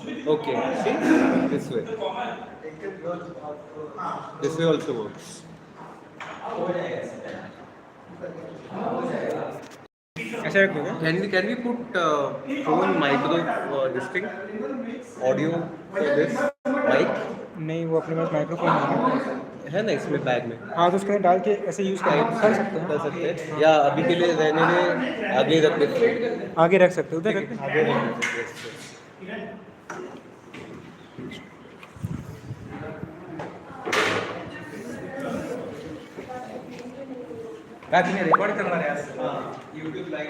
Okay, see? This way. This way also works. ऐसा रखो क्या? Can we put phone micro this thing audio for this mic नहीं, वो अपने पास microphone नहीं है ना इसमें बैग में है। हाँ, तो उसके अंदर डाल के ऐसे यूज़ कर सकते हैं। कर सकते हैं या अभी के लिए रहने में आगे रख देते हैं आगे रख सकते हैं, उधर रख दें। आगे रख देते हैं बाकी में रिकॉर्ड करवा रहे हैं। हाँ YouTube लाइव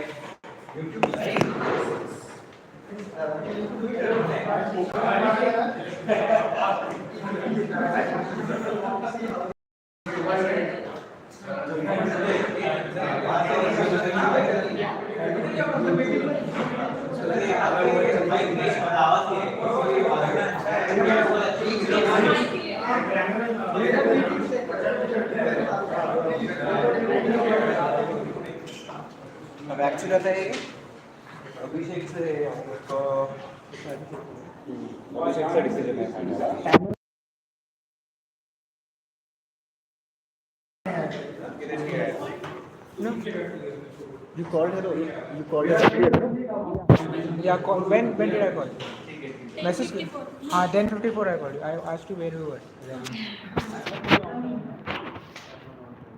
अब एक्चुअली आता है अभिषेक से डिसीजन है No. You called her. You called her. Yeah, call. When did I call? Message. 10:54 I called you. I asked you where you were.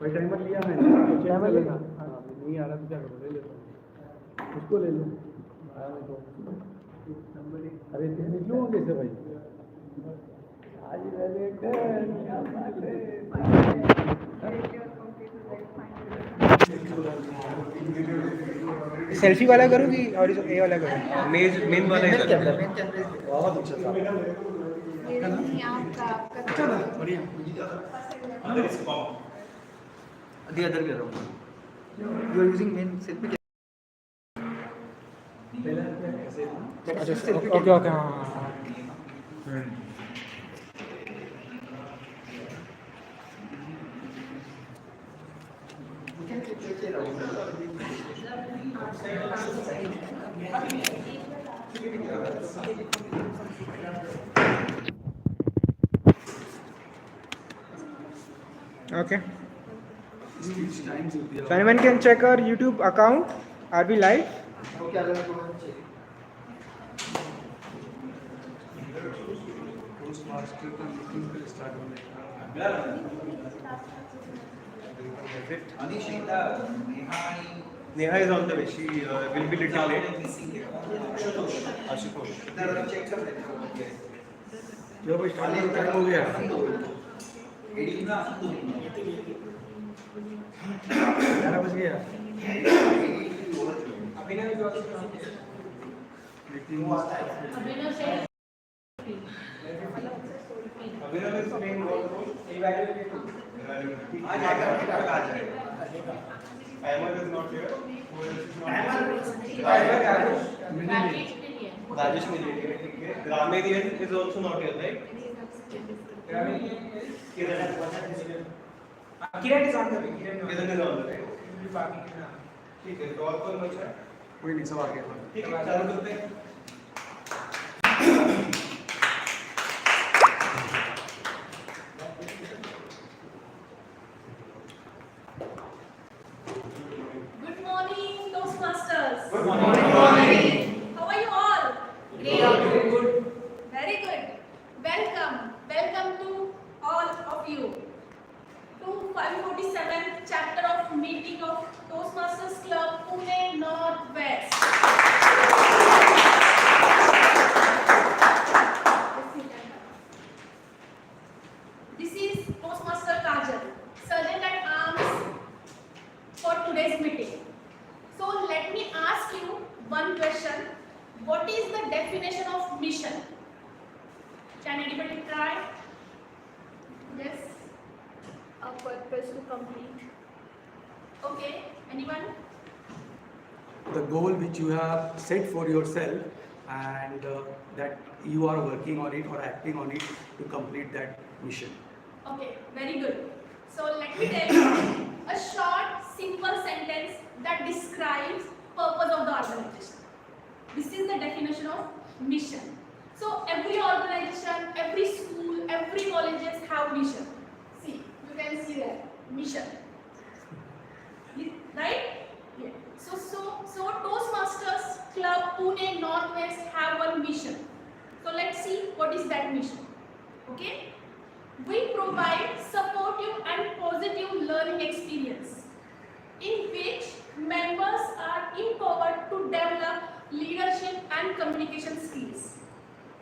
भाई टाइमर लिया मैंने। टाइमर लेगा। नहीं आ रहा तो क्या करूँ? ले लेता हूँ। उसको ले लो। आया नहीं तो। अरे इतने क्यों हो गए थे भाई? आज Evaluator क्या बात है? सेल्फी वाला करूँ कि और ये वाला करूँ? मेन वाला ही करते हैं बहुत अच्छा था। अच्छा था, बढ़िया। the other way around You are using main selfie. Okay okay हाँ। Okay. So anyone can check our YouTube account. Are we live? Toastmaster का मीटिंग पे स्टार्ट होने Neha is on the way. She will be little late. Ashutosh. जो भाई start time हो गया 11 बज गया Abhinav is playing what role? Evaluator. Hemant is not here. Who else is not here? Rajesh Military. Grammarian is also not here, right? Grammarian is Kiran. Kiran is on the way. Kiran is on the way. ठीक है तो और कौन बचा है कोई नहीं सब आ गया ठीक है चालू करते हैं Good morning, Toastmasters. Good morning. How are you all? Great. Very good. Welcome to all of you to 547th chapter of meeting of Toastmasters Club Pune Northwest. This is Toastmaster Kajal, Sergeant at Arms for today's meeting. So let me ask you one question. What is the definition of mission? Can anybody try? Yes. A purpose to complete. Okay. Anyone? the goal which you have set for yourself and that you are working on it or acting on it to complete that mission. Okay. Very good. So let me tell you a short, simple sentence that describes purpose of the organization. This is the definition of mission. So every organization, every school, every colleges have mission. See, you can see that mission, right? Yeah. So Toastmasters Club Pune Northwest have one mission. So let's see what is that mission. Okay? We provide supportive and positive learning experience in which members are empowered to develop leadership and communication skills,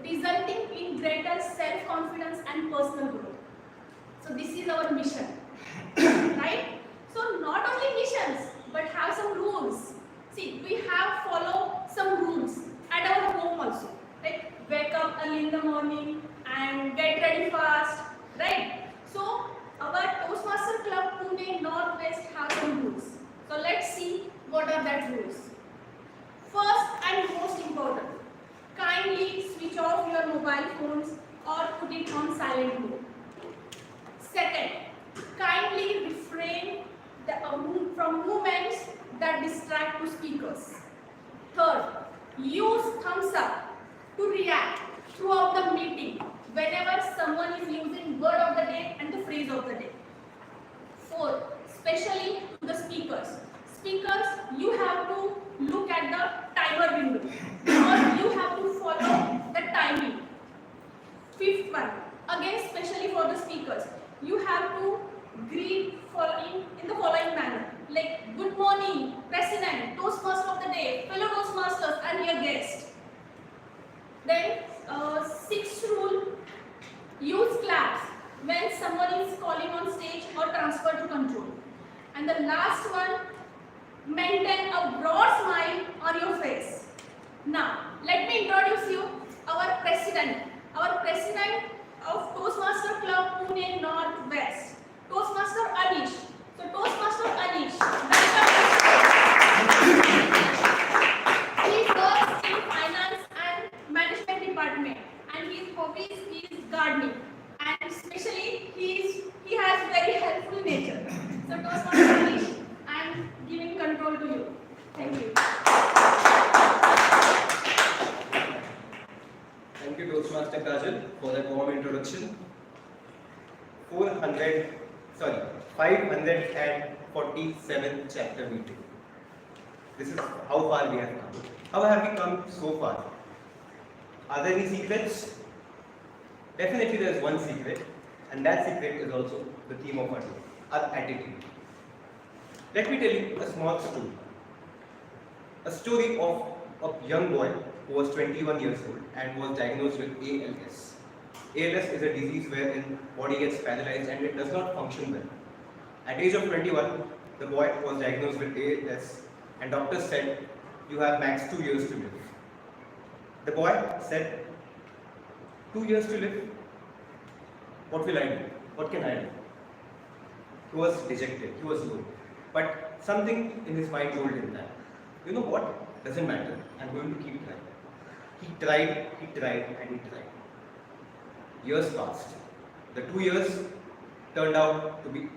resulting in greater self-confidence and personal growth. So this is our mission, right? So not only missions, but have some rules. See, we have follow some rules at our home also. Like wake up early in the morning and get ready fast, right? So our Toastmaster Club Pune Northwest have some rules. So let's see what are that rules. First and most important, kindly switch off your mobile phones or put it on silent mode. Second, kindly refrain from movements that distract to speakers. Third, use thumbs up to react throughout the meeting whenever someone is using word of the day and the phrase of the day. Fourth, especially to the speakers. Speakers, you have to look at the timer window because you have to follow the timing. Fifth one, again especially for the speakers, you have to greet in the following manner, like good morning, President, Toastmaster of the day, fellow Toastmasters and your guest. Then sixth rule, use claps when someone is calling on stage or transfer to control. And the last one, maintain a broad smile on your face. Now, let me introduce you our president of Toastmaster Club Pune Northwest, Toastmaster Anish. So Toastmaster Anish, he works in finance and management department, and his hobbies is gardening, and especially he has very helpful nature. So Toastmaster Anish, I am giving control to you. Thank you. Thank you, Toastmaster Kajal, for that warm introduction. 547 chapter meeting. This is how far we have come. How have we come so far? Are there any secrets? Definitely there is one secret, and that secret is also the theme of our day, our attitude. Let me tell you a small story. A story of a young boy who was 21 years old and was diagnosed with ALS. ALS is a disease wherein body gets paralyzed and it does not function well. At age of 21, the boy was diagnosed with ALS and doctors said, you have max 2 years to live. The boy said, 2 years to live? What will I do? What can I do? He was dejected, he was low. But something in his mind told him that, you know what? Doesn't matter, I'm going to keep trying. He tried, and he tried. Years passed. The 2 years turned out to be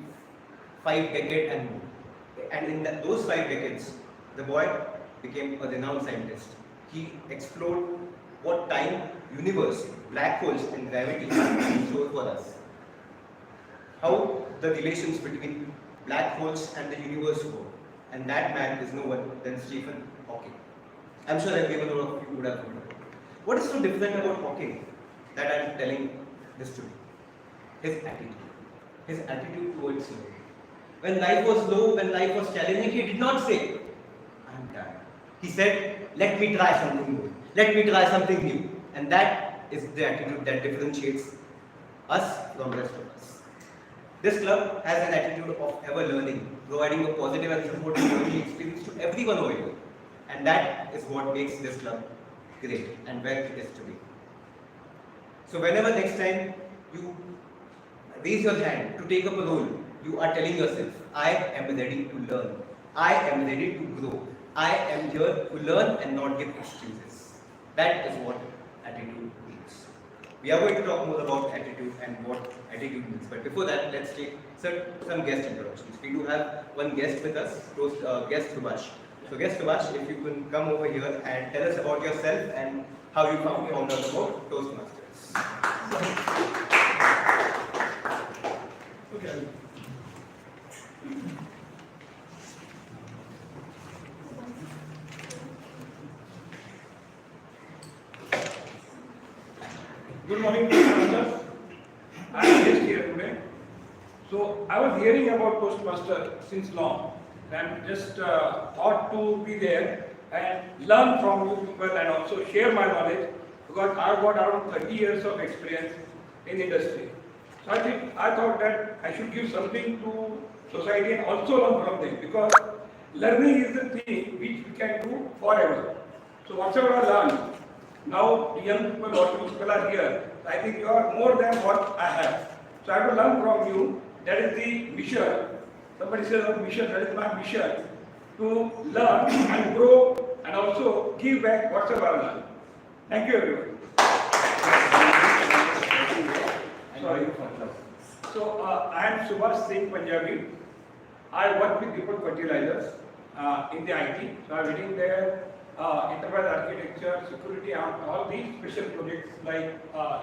5 decades and more. And in those 5 decades, the boy became a renowned scientist. He explored what time, universe, black holes and gravity show for us. How the relations between black holes and the universe work. And that man is no one than Stephen Hawking. I'm sure everyone of you would have heard of it. What is so different about Hawking that I'm telling this to you? His attitude. His attitude towards life. When life was low, when life was challenging, he did not say, I'm done. He said, let me try something new. Let me try something new. And that is the attitude that differentiates us from the rest of us. This club has an attitude of ever learning, providing a positive and supportive learning experience to everyone over here. And that is what makes this club great and where it is today. So whenever next time you raise your hand to take up a role, you are telling yourself, I am ready to learn. I am ready to grow. I am here to learn and not give excuses. That is what attitude means. We are going to talk more about attitude and what attitude means. But before that, let's take some guest introductions. We do have one guest with us, guest Subhash. So guest Subhash, if you can come over here and tell us about yourself and how you found out about Toastmasters. Okay. Good morning, Toastmasters. I am guest here today. So I was hearing about Toastmaster since long, and just thought to be there and learn from you people and also share my knowledge, because I've got around 30 years of experience in industry. So I thought that I should give something to society and also learn from them, because learning is the thing which we can do forever. So whatever I learned, now the young people, what people are here, I think you are more than what I have. So I have to learn from you. That is the mission. Somebody says oh, mission, that is my mission. To learn and grow and also give back whatever I learned. Thank you everyone. Sorry. So I am Subhash Singh Punjabi. I work with Deepak Fertilizers in the IT. So I am reading there enterprise architecture, security, and all these special projects like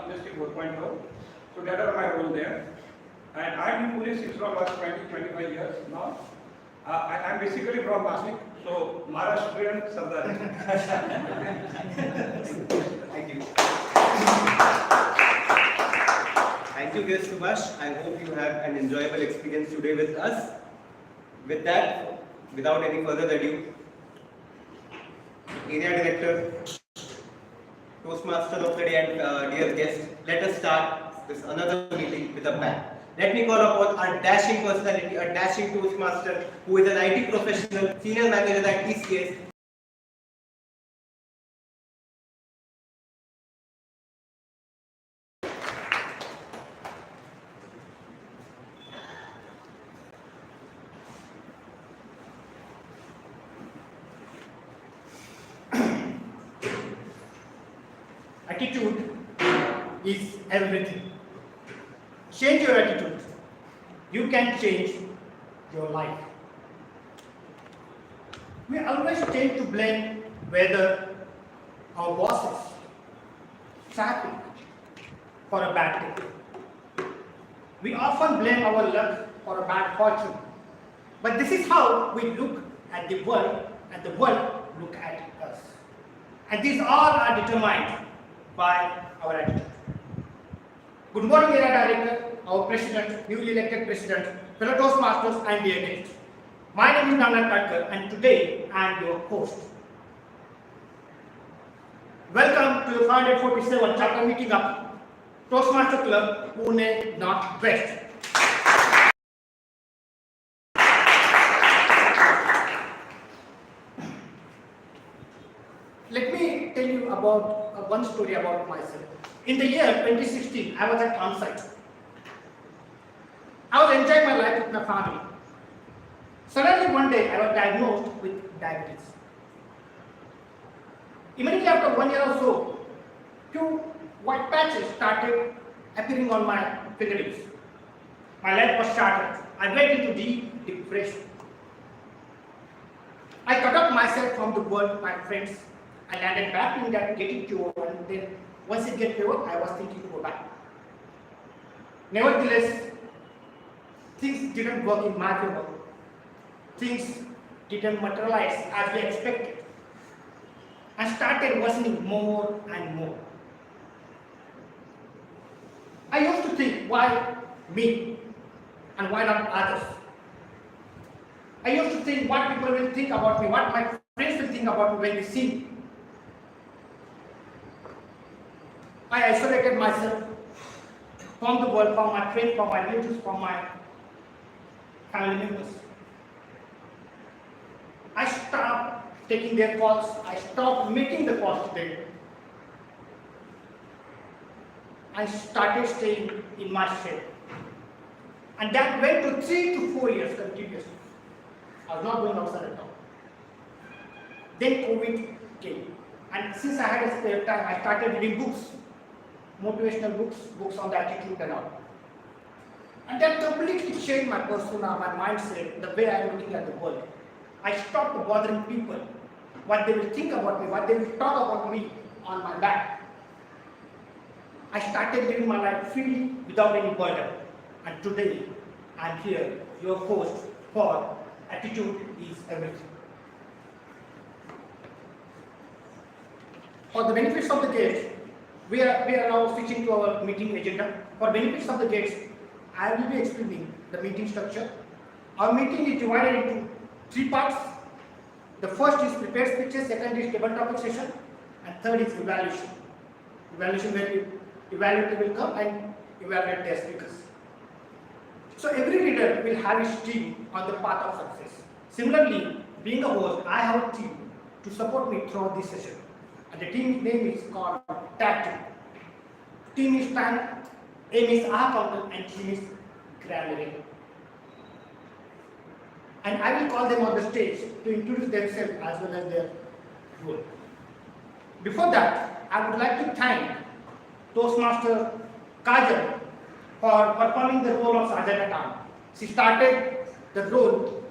Industry 4.0. So that are my role there. And I am in Pune since from last 20-25 years now. I am basically from Nagnath, so Maharashtrian Sardar. Thank you. Thank you, guest Subhash. I hope you have an enjoyable experience today with us. With that, without any further ado, Area Director, Toastmaster of the day and dear guest, let us start this another meeting with a bang. Let me call upon our dashing personality, a dashing Toastmaster who is an IT professional, senior manager at TCS. Attitude is everything. Change your attitude. You can change your life. We always tend to blame weather, our bosses, traffic for a bad day. We often blame our luck for a bad fortune. But this is how we look at the world and the world look at us. And these all are determined by our attitude. Good morning, Area Director, our President, newly elected President, fellow Toastmasters and dear guests. My name is Nagnath and today I am your host. Welcome to the 547 chapter meeting of Toastmaster Club, Pune, Northwest. Let me tell you about one story about myself. In the year 2016, I was at on-site. I was enjoying my life with my family. Suddenly one day, I was diagnosed with diabetes. Immediately after 1 year or so, two white patches started appearing on my fingertips. My leg was shattered. I went into deep depression. I cut off myself from the world, my friends. I landed back in that getting cured, and then once it get cured, I was thinking to go back. Nevertheless, things didn't work in my favor. Things didn't materialize as we expected. I started worsening more and more. I used to think, why me and why not others? I used to think what people will think about me, what my friends will think about me when they see me. I isolated myself from the world, from my friends, from my relatives, from my family members. I stopped taking their calls. I stopped making the calls to them. I started staying in my shell. And that went to 3 to 4 years continuously. I was not going outside at all. Then COVID came. And since I had a spare time, I started reading books. Motivational books, books on the attitude and all. And that completely changed my persona, my mindset, the way I am looking at the world. I stopped bothering people, what they will think about me, what they will talk about me. on my back. I started living my life freely without any burden. And today, I am here, your host for Attitude is Everything. For the benefits of the guests, we are now switching to our meeting agenda. For benefits of the guests, I will be explaining the meeting structure. Our meeting is divided into 3 parts. The first is prepared speeches, second is table topic session, and third is evaluation. Evaluation where evaluator will come and evaluate their speakers. So every leader will have his team on the path of success. Similarly, being a host, I have a team to support me throughout this session. And the team name is called Tag Team. Team is Tank, aim is Accountant, and team is Grammarian. And I will call them on the stage to introduce themselves as well as their role. Before that, I would like to thank Toastmaster Kajal for performing the role of Sergeant at Arms. She started the role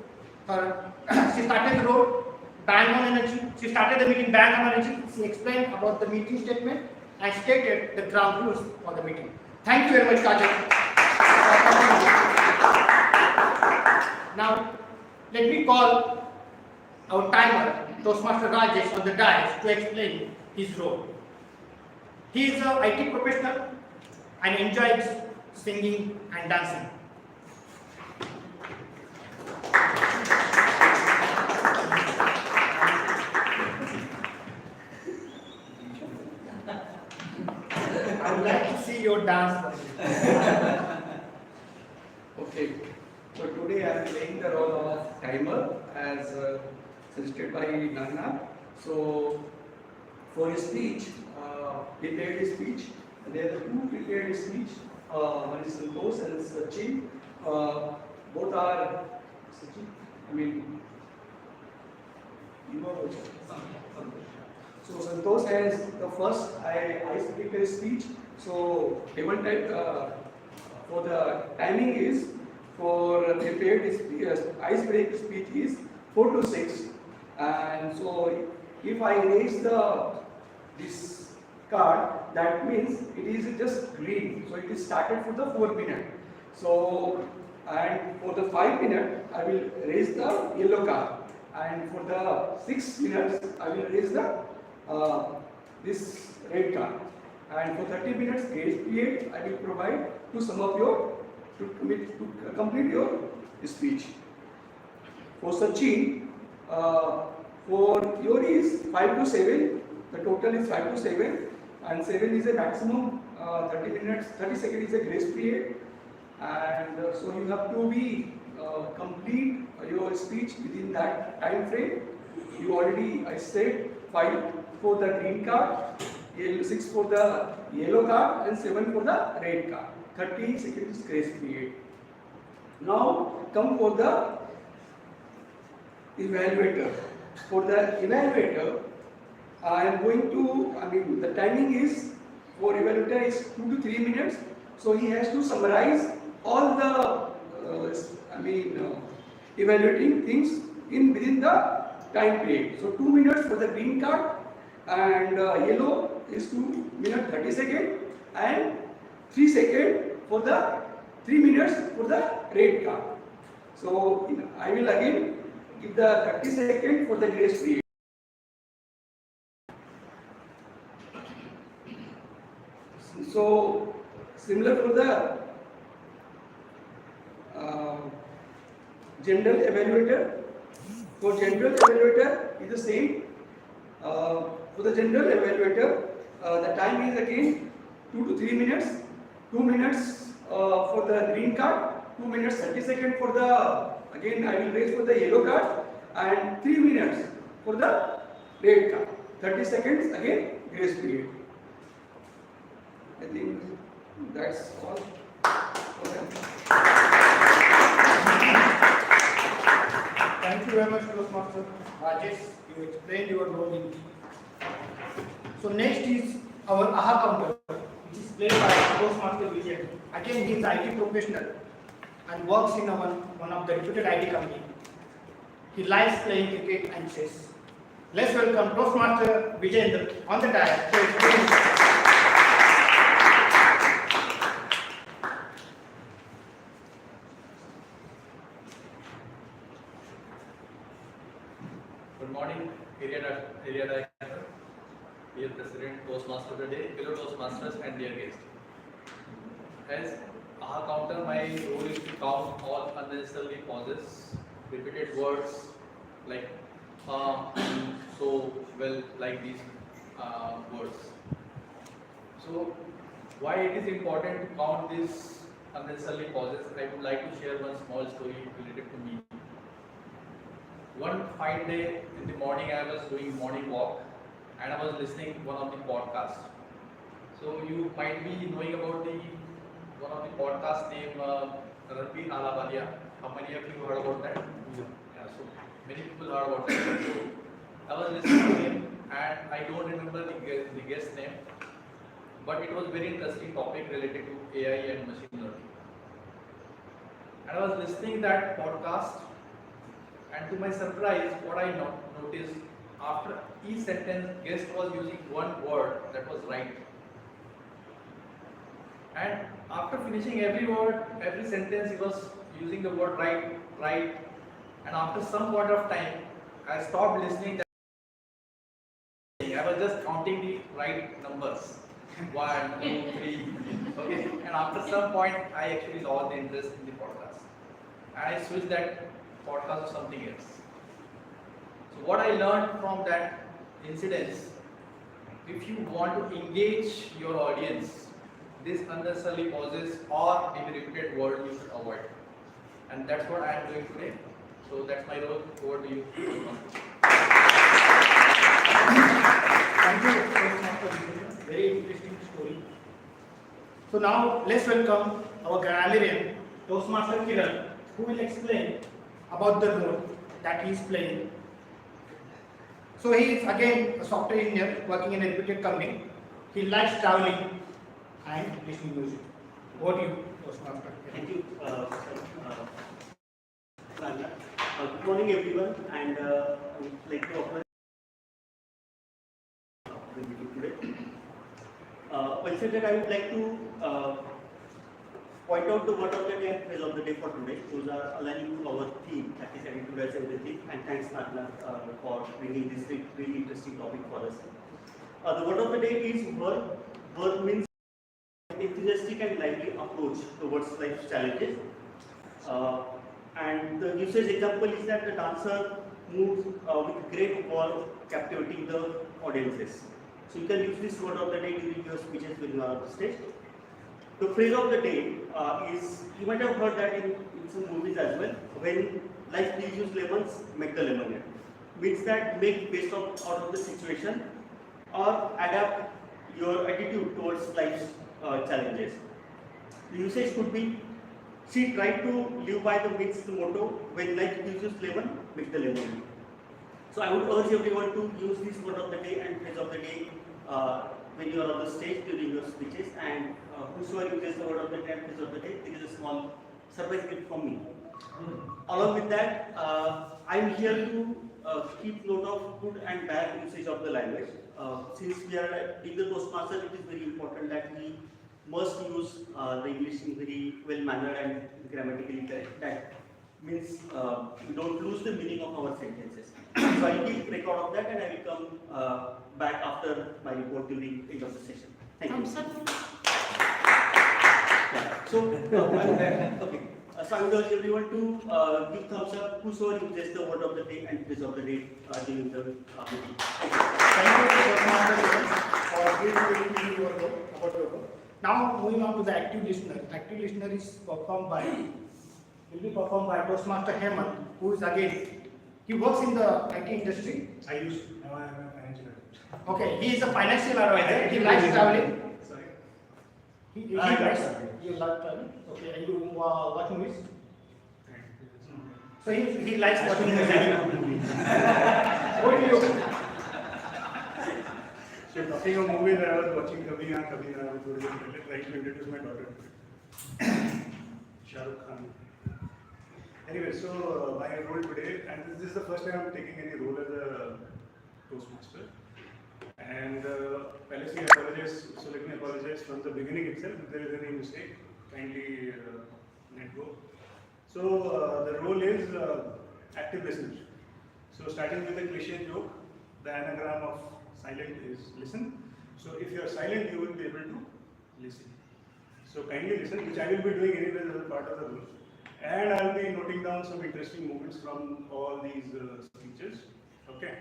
bang on energy. She started the meeting bang on energy. She explained about the meeting statement and stated the ground rules for the meeting. Thank you very much, Kajal. Now, let me call our timer, Toastmaster Rajesh, on the dais to explain his role. He is an IT professional and enjoys singing and dancing. I would like to see your dance. Okay, so today I am playing the role of timer as suggested by Nagnath. So for his speech, prepared his speech. There are 2 prepared speech. One is Santosh and Sachin. Both are Sachin. You know so Santosh has the first icebreaker speech. So Hemant type for the timing is for prepared icebreaker speech is 4 to 6. And so if I raise this card, that means it is just green. So it is started for the 4 minute. So and for the 5 minute, I will raise the yellow card. And for the 6 minutes, I will raise the this red card. And for 30 minutes grace period, I will provide to sum up to complete your speech. For Sachin, for your is 5 to 7. The total is 5 to 7, and 7 is a maximum. 30 minutes, 30 seconds is a grace period, and so you have to be complete your speech within that time frame. You already, I said, 5 for the green card, 6 for the yellow card, and 7 for the red card. 30 seconds grace period. Now come for the evaluator. For the evaluator, I am going to, the timing is for evaluator is 2 to 3 minutes. So he has to summarize all the, evaluating things within the time period. So 2 minutes for the green card, and yellow is 2 minutes 30 seconds, and 3 seconds for the 3 minutes for the red card. So I will again give the 30 seconds for the grace period. So similar for the general evaluator. For general evaluator is the same. For the general evaluator, the time is again 2 to 3 minutes. 2 minutes for the green card, 2 minutes 30 seconds for the, again I will raise for the yellow card, and 3 minutes for the red card. 30 seconds again grace period. I think that's all. Thank you very much, Toastmaster Rajesh. You explained your role in. So next is our AHA counter, which is played by Toastmaster Vijayendra. Again, he is IT professional and works in one of the reputed IT company. He likes playing cricket and chess. Let's welcome Toastmaster Vijayendra on the dais to explain. Good morning, area director, dear President, Toastmaster of the day, fellow Toastmasters, and dear guests. As a counter, my role is to count all unnecessarily pauses, repeated words like so well, like these words. So, why it is important to count these unnecessarily pauses? I would like to share one small story related to me. One fine day in the morning, I was doing morning walk and I was listening one of the podcasts. So you might be knowing about the one of the podcast named Rajesh. How many of you heard about that? Yeah, so many people heard about that. So I was listening to him and I don't remember the guest name, but it was very interesting topic related to AI and machine learning. And I was listening that podcast. And to my surprise, what I noticed, after each sentence, guest was using one word that was right. And after finishing every word, every sentence, he was using the word right. And after some point of time, I stopped listening. I was just counting the right numbers. 1, 2, 3. Okay. And after some point, I actually lost the interest in the podcast. And I switched that podcast or something else. So what I learned from that incident, if you want to engage your audience, this unnecessarily pauses or maybe repeated word you should avoid. And that's what I am doing today. So that's my role. Over to you. Thank you, very interesting story. So now let's welcome our Grammarian, Toastmaster Kiran, who will explain about the role that he is playing. So he is again a software engineer working in a reputed company. He likes traveling and listening to music. Over to you, Toastmaster. Thank you, Chandra. Good morning, everyone, and I would like to offer the meeting today. Well said that I would like to point out the word of the day and phrase of the day for today. Those are aligning to our theme, that is attitude as everything. And thanks, Nagnath, for bringing this really interesting topic for us. The word of the day is verve. Verve means enthusiastic and lively approach towards life's challenges. And the usage example is that the dancer moves with great verve, captivating the audiences. So you can use this word of the day during your speeches when you are on the stage. The phrase of the day is, you might have heard that in some movies as well, when life gives you lemons, make the lemonade. Means that make best out of the situation or adapt your attitude towards life's challenges. The usage could be, see, try to live by the motto, when life gives you lemon, make the lemonade. So I would urge everyone to use this word of the day and phrase of the day when you are on the stage during your speeches, and whosoever uses the word of the day and phrase of the day, there is a small surprise gift from me. Along with that, I am here to keep note of good and bad usage of the language. Since we are in the Toastmasters, it is very important that we must use the English in very well mannered and grammatically correct. That means we don't lose the meaning of our sentences. So I will keep record of that, and I will come back after my report during the end of the session. Thank you. Yeah. So, okay. So I would urge everyone to give thumbs up whosoever uses the word of the day and phrase of the day during the meeting. Thank you for giving your work about your work. Now moving on to the active listener. Active listener is will be performed by Toastmaster Hemant, who is again, he works in the IT industry. Now I am a financial advisor. Okay, he is a financial advisor. He likes traveling. Sorry? He I likes. like traveling. You like traveling. Okay, and you watch movies. So he likes watching movies. What do you? So talking of movies, I was watching Kabhi Na, which was trying to introduce my daughter. Shah Rukh Khan. Anyway, so my role today, and this is the first time I'm taking any role as a Toastmaster. And pहले से apologize, so let me apologize from the beginning itself. If there is any mistake, kindly let go. So the role is active listener. So starting with a cliche joke, the anagram of silent is listen. So if you are silent, you will be able to listen. So kindly listen, which I will be doing anyway as a part of the role. And I will be noting down some interesting moments from all these speeches. Okay.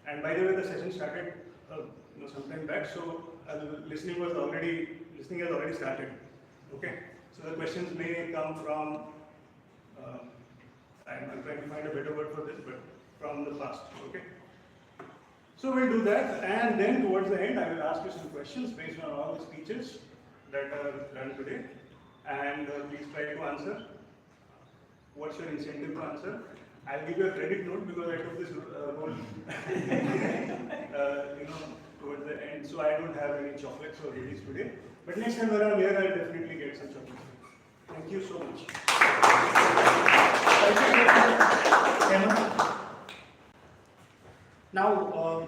And by the way, the session started some time back, so listening has already started. Okay. So the questions may come from, I'm trying to find a better word for this, but from the past. Okay. So we'll do that, and then towards the end, I will ask you some questions based on all the speeches that are done today, and please try to answer. What's your incentive to answer? I'll give you a credit note because I took this role, towards the end, so I don't have any chocolates or goodies today. But next time when I'm here, I'll definitely get some chocolates. Thank you so much. Now,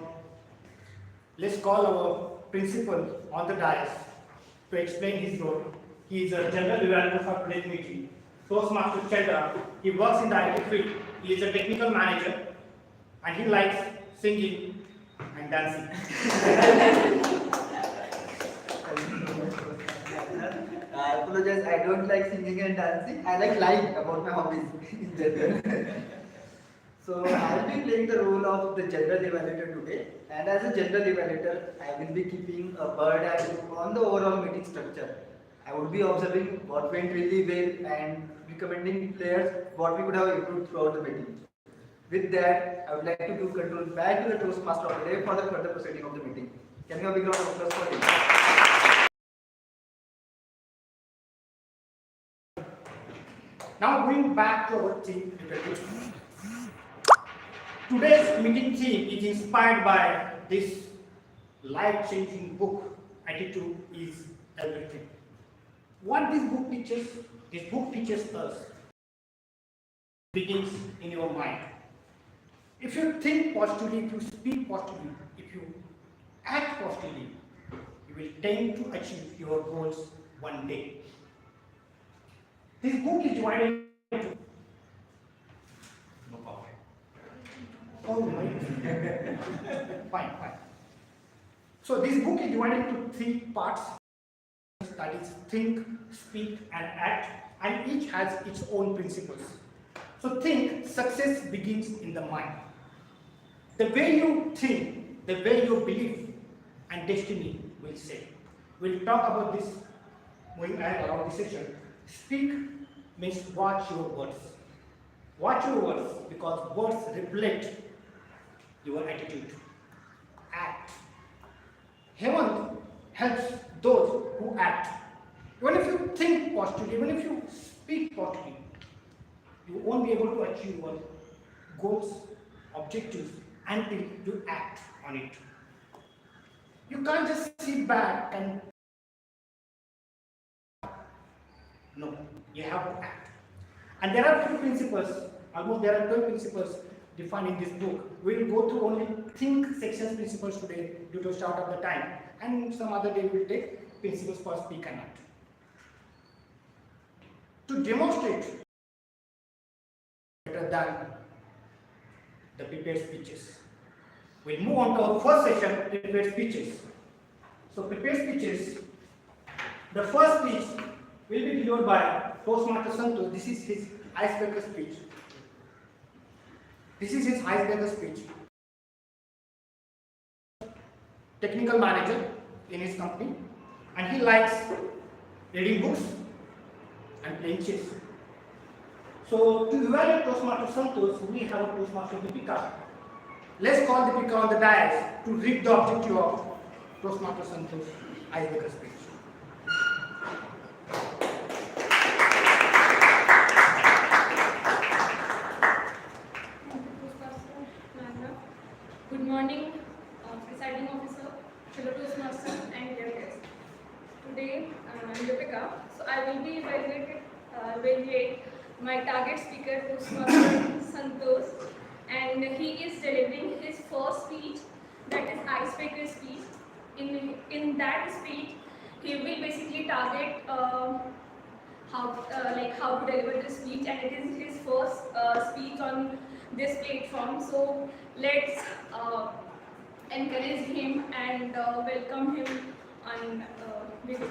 let's call our principal on the dais to explain his role. He is a general evaluator for today's meeting. Toastmaster Chandra, he works in the IT field. He is a technical manager and he likes singing and dancing. I apologize, I don't like singing and dancing. I like lying about my hobbies in general. So I will be playing the role of the general evaluator today. And as a general evaluator, I will be keeping a bird eye look on the overall meeting structure. I would be observing what went really well and recommending players what we could have improved throughout the meeting. With that, I would like to give control back to the Toastmaster of the day for the further proceeding of the meeting. Can you have a big round of applause for him? Now going back to our theme. Today's meeting theme is inspired by this life-changing book, Attitude is Everything. What this book teaches us begins in your mind. If you think positively, if you speak positively, if you act positively, you will tend to achieve your goals one day. This book is divided into fine. So this book is divided into 3 parts. That is think, speak and act, and each has its own principles. So think, success begins in the mind. The way you think, the way you believe and destiny will say. We'll talk about this going ahead around this session. Speak means watch your words. Watch your words because words reflect your attitude. Act. Hemant helps those who act. Even if you think positively, even if you speak positively, you won't be able to achieve your goals, objectives until you act on it. You can't just sit back and no, you have to act. And there are 2 principles, there are 12 principles defined in this book. We will go through only think sections principles today due to short of the time, and some other day we will take principles for speak and act. To demonstrate better than the prepared speeches, we'll move on to our first session, prepared speeches. So prepared speeches, the first speech will be delivered by Toastmaster Santosh. This is his icebreaker speech. Technical manager in his company, and he likes reading books and playing chess. So to evaluate Toastmaster Santosh, we have a Toastmaster Deepika. Let's call Deepika on the dais to read the objective of Toastmaster Santosh icebreaker speech. Good morning, presiding officer, fellow Toastmasters and dear guests. Today, I'm Deepika, so I will be evaluate my target speaker, Toastmaster Santosh, and he is delivering his first speech that is icebreaker speech. In that speech, he will basically target how to deliver the speech, and it is his first speech on this platform. So let's encourage him and welcome him on video.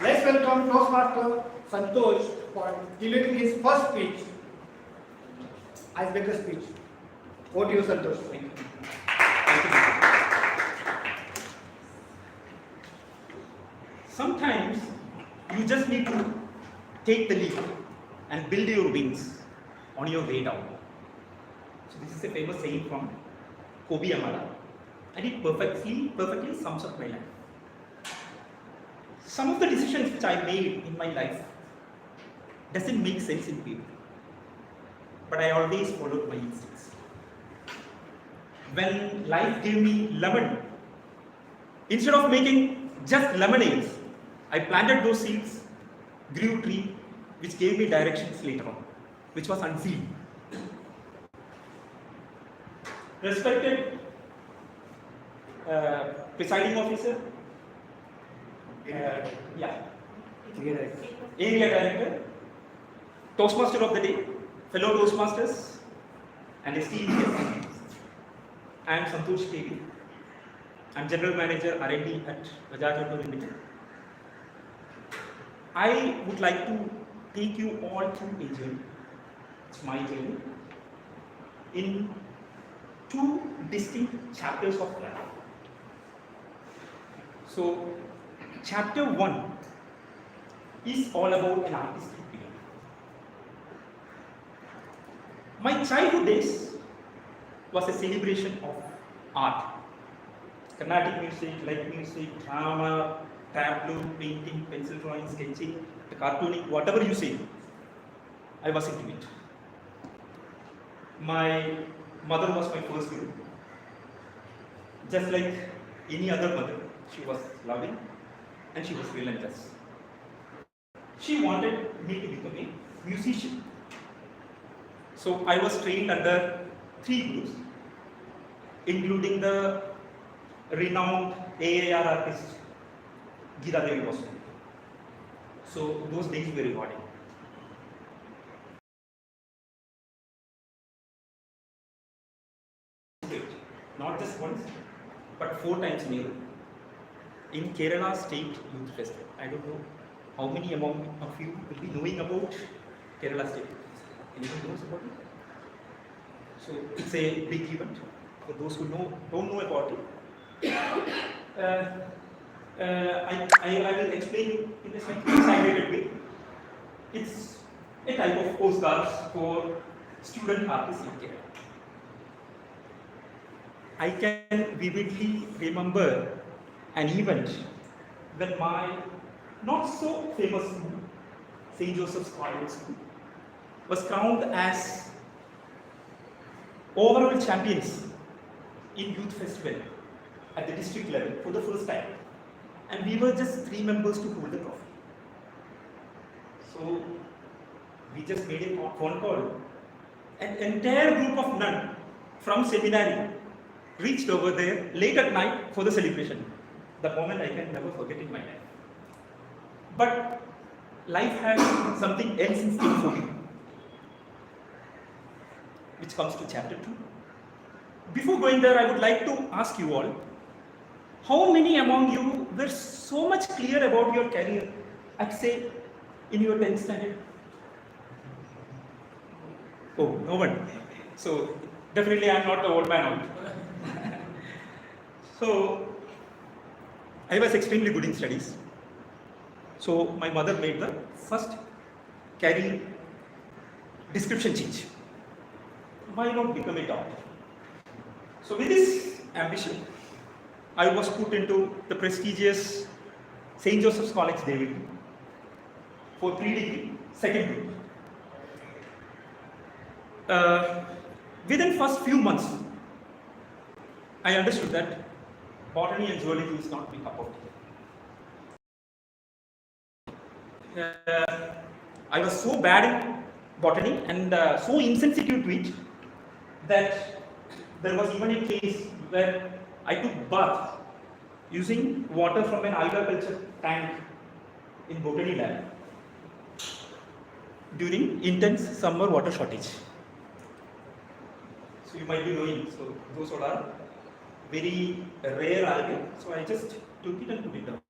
Let's welcome Toastmaster Santosh for delivering his first speech, icebreaker speech. Over to you, Santosh. Thank you. Sometimes you just need to take the leap and build your wings on your way down. So this is a famous saying from Kobe Amara, and it perfectly sums up my life. Some of the decisions which I made in my life doesn't make sense in paper, but I always followed my instincts. When life gave me lemon, instead of making just lemonades, I planted those seeds, grew a tree, which gave me directions later on, which was unseen. Respected presiding officer, area director, Toastmaster of the day, fellow Toastmasters, and esteemed guests. I am Santosh KV. I am General Manager R&D at Vijayendra Limited. I would like to take you all through a journey. It's my journey in two distinct chapters of life. So, chapter 1 is all about an artistic beginning. My childhood days was a celebration of art. Carnatic music, light music, drama, tableau, painting, pencil drawing, sketching, cartooning, whatever you say, I was into it. My mother was my first guru. Just like any other mother, she was loving and she was relentless. She wanted me to become a musician. So I was trained under 3 gurus, including the renowned AAR artist Geeta Devi was. So those days were rewarding. Not just once, but 4 times in a row. In Kerala State Youth Festival. I don't know how many among of you will be knowing about Kerala State. Anyone knows about it? So it's a big event. For those who don't know about it, I will explain in a slightly exaggerated way. It's a type of postcards for student artists in Kerala. I can vividly remember an event when my not so famous school, St. Joseph's College School, was crowned as overall champions in youth festival at the district level for the first time. And we were just 3 members to hold the trophy. So we just made a phone call. An entire group of nuns from seminary reached over there late at night for the celebration. The moment I can never forget in my life. But life has something else in store for me, which comes to chapter 2. Before going there, I would like to ask you all, how many among you were so much clear about your career at, say, in your 10th standard? Oh, no one. So, definitely I am not the old man out. So, I was extremely good in studies. So, my mother made the first career description change. Why not become a doctor? So, with this ambition, I was put into the prestigious St. Joseph's College, David, for 3 degree, second group. Within first few months, I understood that botany and zoology is not my cup of tea. I was so bad in botany and so insensitive to it that there was even a case where I took bath using water from an agriculture tank in botany lab during intense summer water shortage. So you might be knowing, so those are very rare algae. So I just took it and put it down.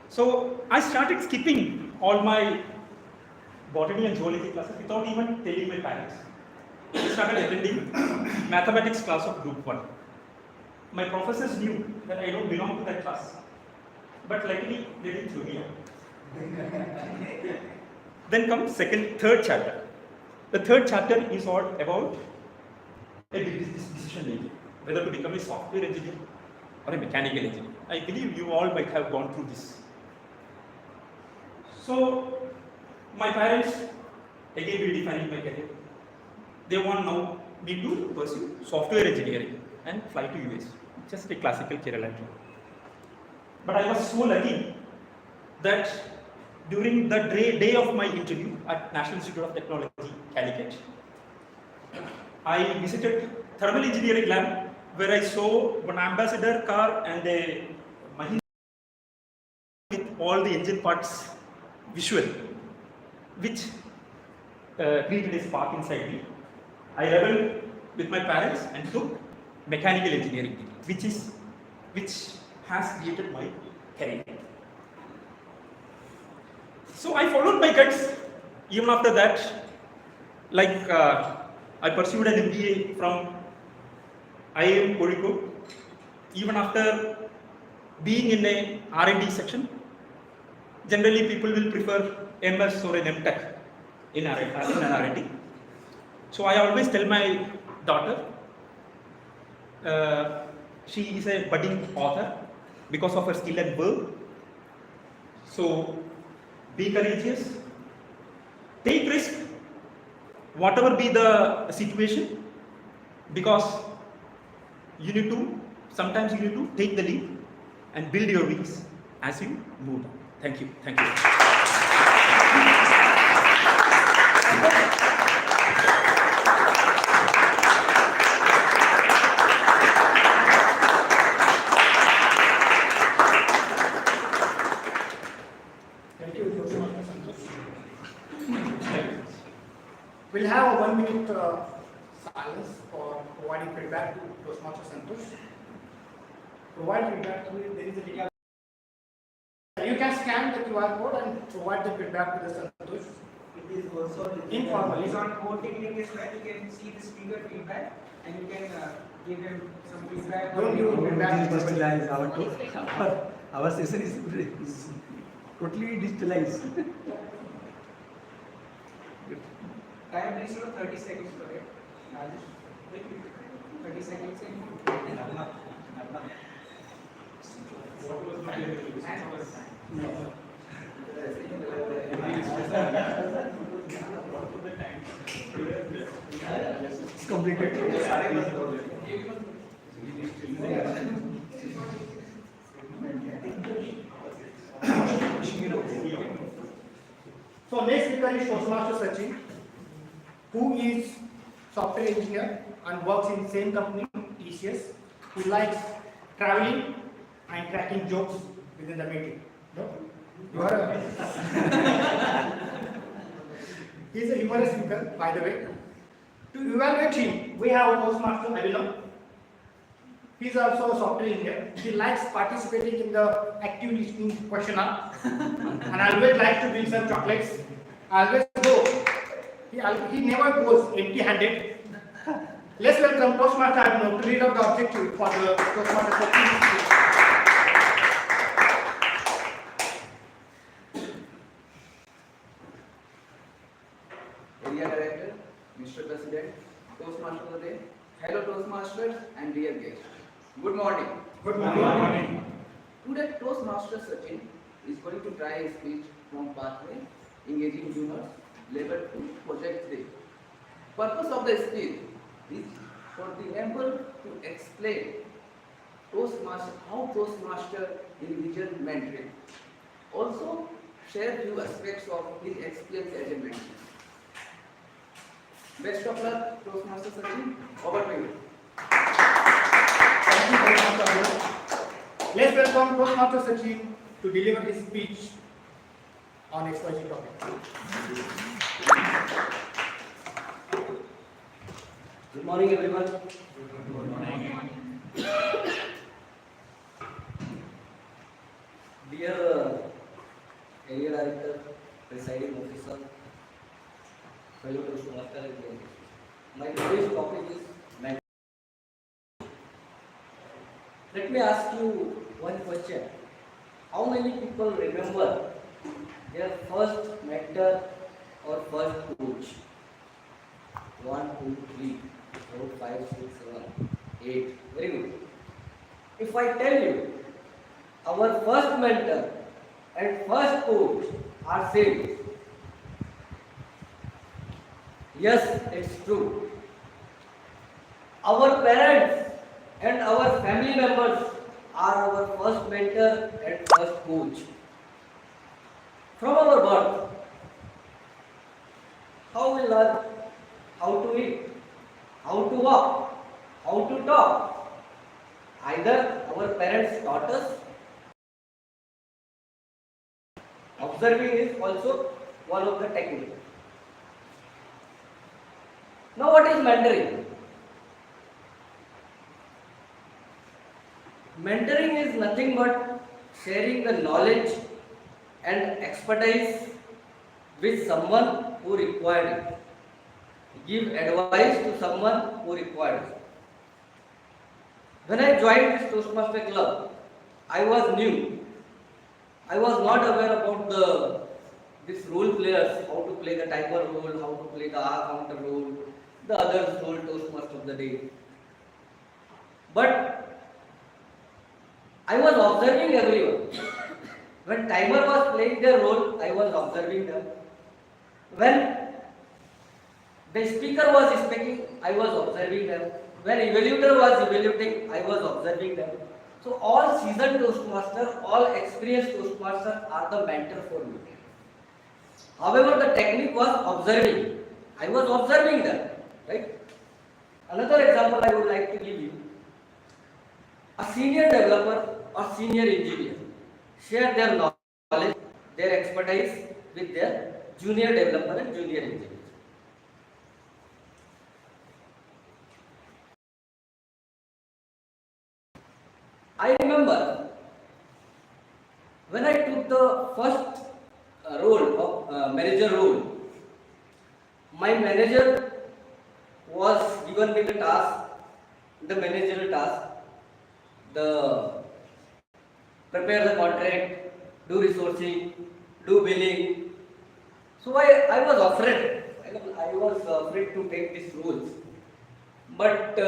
So I started skipping all my botany and zoology classes without even telling my parents. I started attending mathematics class of group 1. My professors knew that I don't belong to that class, but luckily they didn't throw me out. Then comes third chapter. The third chapter is all about a decision making, whether to become a software engineer or a mechanical engineer. I believe you all might have gone through this. So my parents again redefining my career. They want now me to pursue software engineering and fly to US. Just a classical Kerala dream. But I was so lucky that during the day of my interview at National Institute of Technology, Calicut, I visited thermal engineering lab where I saw one ambassador car and a Mahindra with all the engine parts visual, which created a spark inside me. I rebelled with my parents and took mechanical engineering degree, which has created my career. So I followed my guts. Even after that, like I pursued an MBA from IIM Kozhikode. Even after being in a R&D section, generally people will prefer MS or an MTech in an R&D. So I always tell my daughter, she is a budding author because of her skill at Verve. So be courageous, take risk, whatever be the situation, because sometimes you need to take the leap and build your wings as you move on. Thank you. Thank you. We'll have a 1 minute silence for providing feedback to Toastmaster Santosh. Provide feedback to there is a video. You can scan the QR code and provide the feedback to the Santosh. It is also informal. It's on voting link is where you can see the speaker feedback and you can give him some feedback. Don't give feedback. Digitalized. Our session is totally digitalized. Time is 30 seconds for it. 30 seconds. It's completed. So next speaker is Toastmaster Sachin, who is software engineer and works in same company, TCS, who likes traveling and cracking jokes within the meeting. No? You are He's a humorous speaker, by the way. To evaluate him, we have a Toastmaster, Abhinav. He's also a software engineer. He likes participating in the active listening questionnaire and always likes to bring some chocolates. Always go. He never goes empty-handed. Let's welcome Toastmaster Abhinav to read out the objective for the Toastmaster. Area Director, Mr. President, Toastmaster of the Day, fellow Toastmasters and dear guests. Good morning. Good morning. Today, Toastmaster Sachin is going to try a speech from Pathway, Engaging Humor, Level 2, Project 3. Purpose of the speech is for the member to explain how Toastmaster envision mentoring. Also, share few aspects of his experience as a mentor. Best of luck, Toastmaster Sachin. Over to you. Thank you very much, Kajal. Let's welcome Toastmaster Sachin to deliver his speech on XYZ topic. Good morning, everyone. Dear area director, presiding officer, fellow Toastmaster and guests, my today's topic is mentor. Let me ask you one question. How many people remember their first mentor or first coach? 1, 2, 3, 4, 5, 6, 7, 8. Very good. If I tell you our first mentor and first coach are same, yes, it's true. Our parents and our family members are our first mentor and first coach. From our birth, how we learn how to eat, how to walk, how to talk. Either our parents taught us. Observing is also one of the techniques. Now, what is mentoring? Mentoring is nothing but sharing the knowledge and expertise with someone who required it. Give advice to someone who required it. When I joined this Toastmaster club, I was new. I was not aware about these role players, how to play the timer role, how to play the counter role, the others role Toastmaster of the day. But I was observing everyone. When timer was playing their role, I was observing them. When the speaker was speaking, I was observing them. When evaluator was evaluating, I was observing them. So all seasoned Toastmasters, all experienced Toastmasters are the mentor for me. However, the technique was observing. I was observing them, right? Another example I would like to give you. A senior developer or senior engineer share their knowledge, their expertise with their junior developer and junior engineer. I remember when I took the first role of manager role, my manager was given me the task, the managerial task, prepare the contract, do resourcing, do billing. So I was afraid. I was afraid to take these roles. But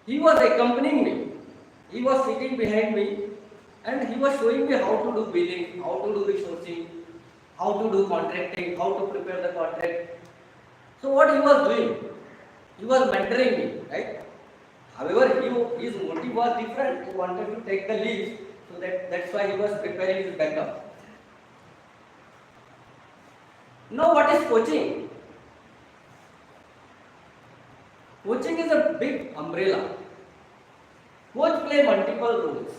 he was accompanying me. He was sitting behind me and he was showing me how to do billing, how to do resourcing, how to do contracting, how to prepare the contract. So what he was doing? He was mentoring me, right? However, his motive was different. He wanted to take the lead, so that's why he was preparing his backup. Now, what is coaching? Coaching is a big umbrella. Coach play multiple roles.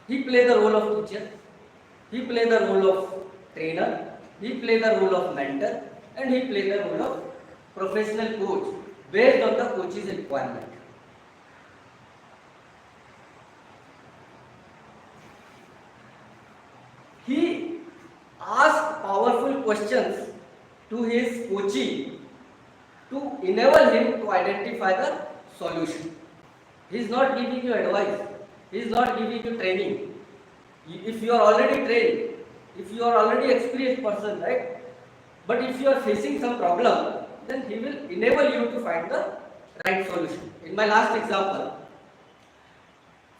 He play the role of teacher, he play the role of trainer, he play the role of mentor, and he play the role of professional coach based on the coach's requirement. He asks powerful questions to his coachee to enable him to identify the solution. He is not giving you advice. He is not giving you training. If you are already trained, if you are already experienced person, right? But if you are facing some problem, then he will enable you to find the right solution. In my last example,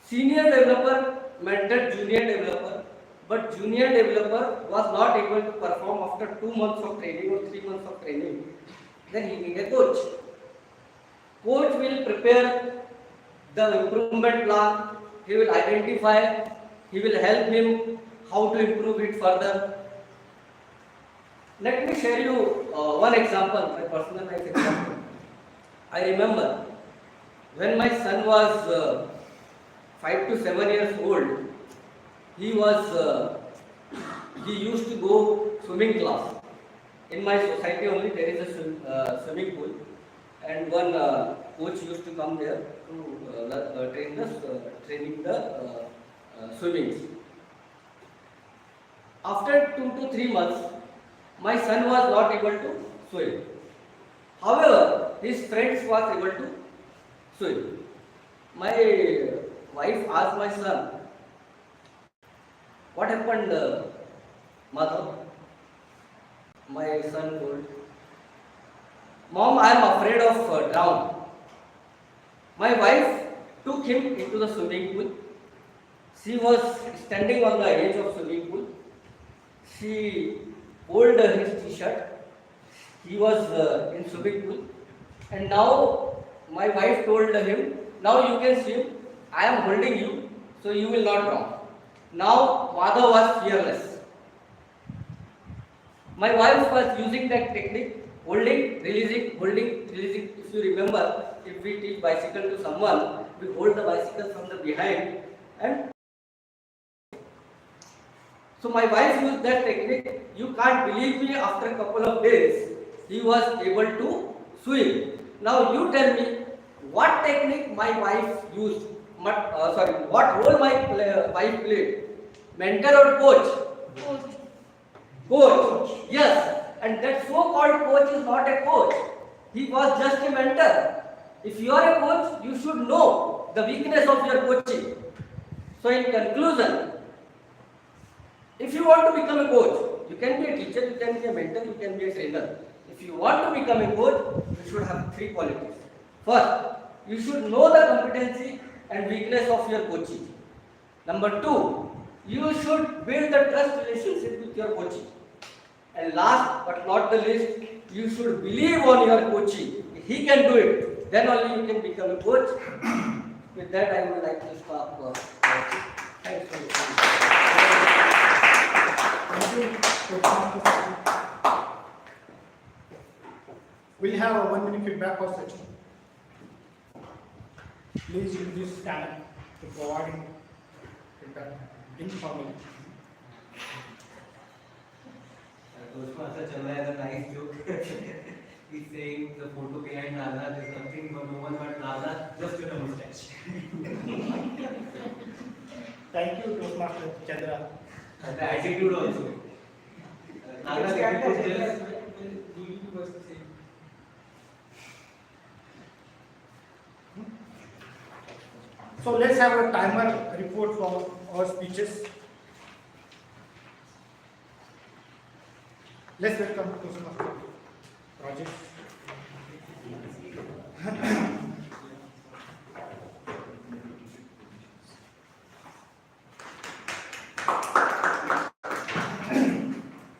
senior developer mentored junior developer, but junior developer was not able to perform after 2 months of training or 3 months of training. Then he needs a coach. Coach will prepare the improvement plan, he will identify, he will help him how to improve it further. Let me share you one example, my personal life example. I remember when my son was 5 to 7 years old, he used to go swimming class. In my society only there is a swimming pool, and one coach used to come there to training the swimmings. After 2 to 3 months, my son was not able to swim. However, his friends was able to swim. My wife asked my son, "What happened, mother?" My son told, "Mom, I am afraid of drown." My wife took him into the swimming pool. She was standing on the edge of swimming pool. She pulled his t-shirt. He was in swimming pool, and now my wife told him, "Now you can swim. I am holding you, so you will not drown." Now mother was fearless. My wife was using that technique, holding, releasing, holding, releasing. If you remember, if we teach bicycle to someone, we hold the bicycle from the behind, and so my wife used that technique. You can't believe me, after a couple of days, he was able to swim. Now you tell me, what technique my wife used? What role my wife played? Mentor or coach? Coach. Yes. And that so-called coach is not a coach. He was just a mentor. If you are a coach, you should know the weakness of your coaching. So in conclusion, if you want to become a coach, you can be a teacher, you can be a mentor, you can be a trainer. If you want to become a coach, you should have 3 qualities. First, you should know the competency and weakness of your coaching. Number 2, you should build the trust relationship with your coaching. And last but not the least, you should believe on your coaching. If he can do it, then only you can become a coach. With that, I would like to stop. Thanks for listening. We'll have a 1 minute feedback for Sachin. Please use this channel to providing feedback informally. Toastmaster Chandra has a nice joke. He's saying the photo behind Nagnath is nothing but no one but Nagnath, just with a mustache. Thank you, Toastmaster Chandra. And the attitude also. Nagnath, if you could just... So let's have a timer report for our speeches. Let's welcome Toastmaster Rajesh.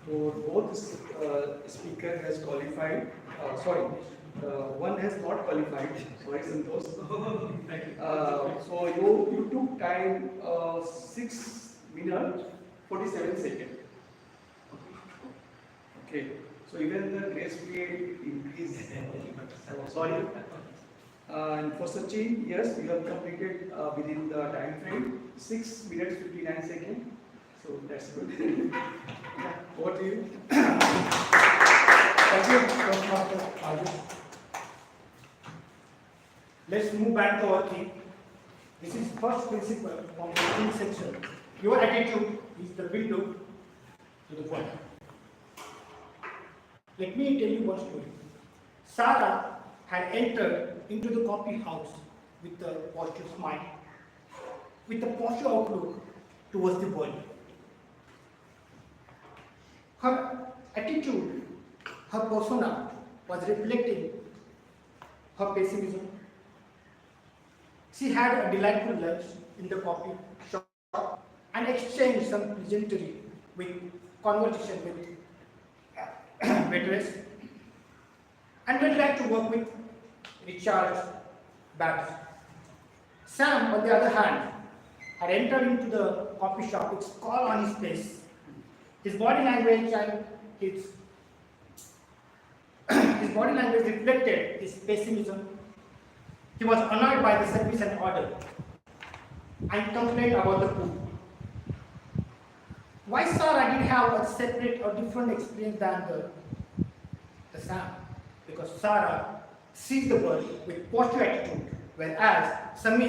So both speaker has qualified. One has not qualified. Sorry, Santosh. So you took time 6 minutes 47 seconds. Okay. So even the grace period increased. Sorry. And for Sachin, yes, you have completed within the time frame 6 minutes 59 seconds. So that's good. Over to you. Thank you, Toastmaster Rajesh. Let's move back to our theme. This is first principle from the 18th section. Your attitude is the window to the world. Let me tell you one story. Sarah had entered into the coffee house with a positive smile, with a positive outlook towards the world. Her attitude, her persona was reflecting her pessimism. She had a delightful lunch in the coffee shop and exchanged some pleasantry with conversation with waitress, and went back to work with recharged batteries. Sam, on the other hand, had entered into the coffee shop with scowl on his face. His body language and his body language reflected his pessimism. He was annoyed by the service and order and complained about the food. Why Sarah did have a separate or different experience than the Sam? Because Sarah sees the world with positive attitude, whereas Sam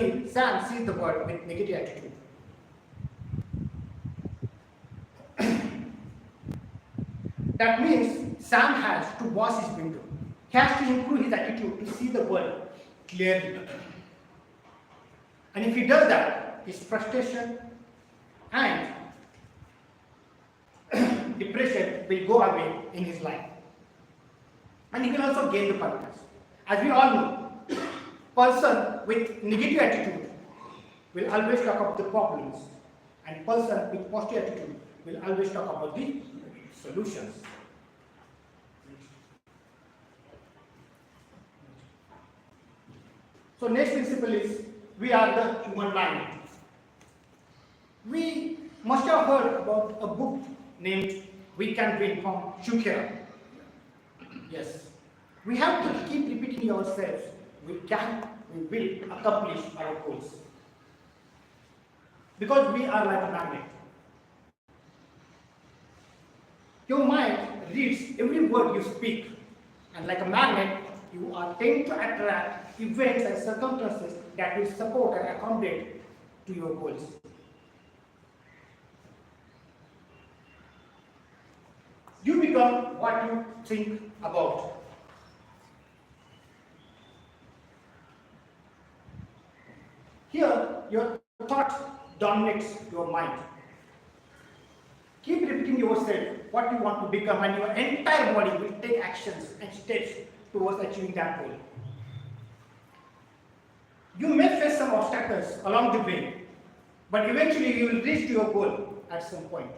sees the world with negative attitude. That means Sam has to wash his window. He has to improve his attitude to see the world clearly. And if he does that, his frustration and depression will go away in his life. And he will also gain the purpose. As we all know, person with negative attitude will always talk about the problems, and person with positive attitude will always talk about the solutions. So next principle is, we are the human mind. We must have heard about a book named We Can Win from Kiran. Yes. We have to keep repeating ourselves. We can, we will accomplish our goals. Because we are like a magnet. Your mind reads every word you speak, and like a magnet, you are tend to attract events and circumstances that will support and accommodate to your goals. You become what you think about. Here, your thought dominates your mind. Keep repeating yourself what you want to become, and your entire body will take actions and steps towards achieving that goal. You may face some obstacles along the way, but eventually you will reach to your goal at some point.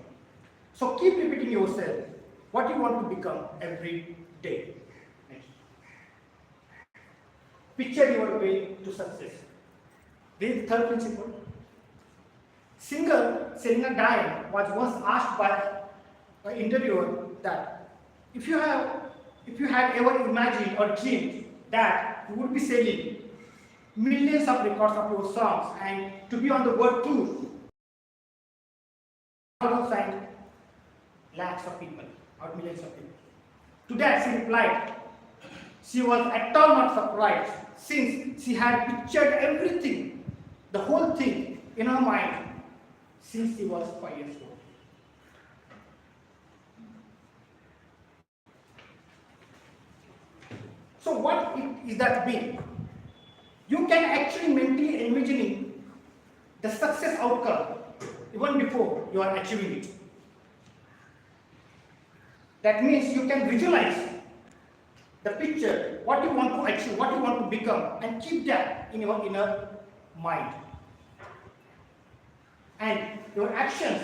So keep repeating yourself what you want to become every day. Next. Picture your way to success. This is the third principle. Singer Selena Diane was once asked by an interviewer that if you had ever imagined or dreamed that you would be selling millions of records of your songs and to be on the world tour, outside lakhs of people or millions of people. To that she replied, she was at all not surprised since she had pictured everything, the whole thing in her mind since she was 5 years old. So what is that mean? You can actually mentally envisioning the success outcome even before you are achieving it. That means you can visualize the picture, what you want to achieve, what you want to become, and keep that in your inner mind. And your actions,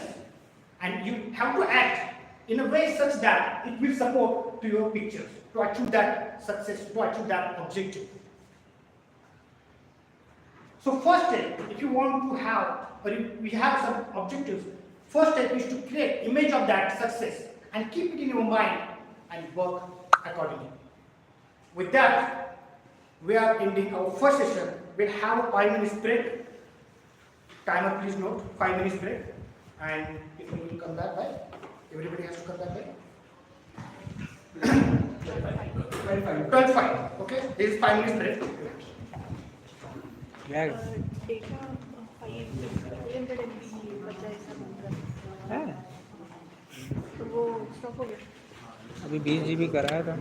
and you have to act in a way such that it will support to your pictures, to achieve that success, to achieve that objective. So first step, if you want to have, or if we have some objectives, first step is to create image of that success and keep it in your mind and work accordingly. With that, we are ending our first session. We'll have a 5 minutes break. Timer, please note, 5 minutes break. And people will come back by. Everybody has to come back by. 12:05. Okay, this is 5 minutes break. Yeah. Data 500 MB बचा है सब अंदर है तो वो stop हो गया अभी 20 GB कराया था